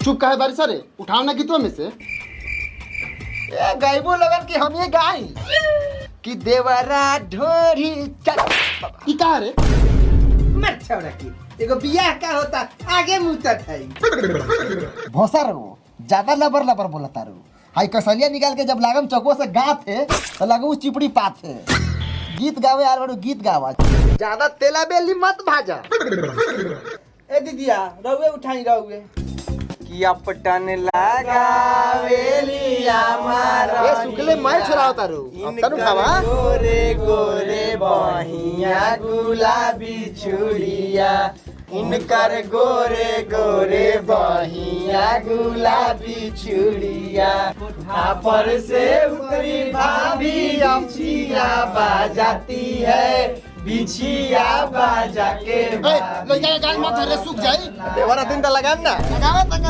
चुप काहे बारी सारे उठाओ ना गीतवा में से। ए गाइबो लगन कि हम ये गाई कि देवरा ढोरी ई का रे मत छोड़ा की एगो बियाह का होता आगे मुतत है भोसर हो ज्यादा लबर लबर बोलता रो हाई कसलिया निकाल के जब लागम चौको से गात है तो लगू चिपड़ी पात है गीत गावे यार बड़ो गीत गावा ज्यादा तेला बेली मत भाजा ए दीदिया रहुए उठाई रहुए कि अपटन लगावेलिया मारा ए सुकले मैं छोरावता रो तनु खावा गोरे गोरे बहिया गुलाबी चूड़िया इनकर गोरे गोरे बहिया गुलाबी चूड़िया पर से उतरी भाभी बिछिया बाजाती है बिछिया बाजा के लइका गाल मत धरे सूख जाई देवरा दिन त लगाम ना लगावे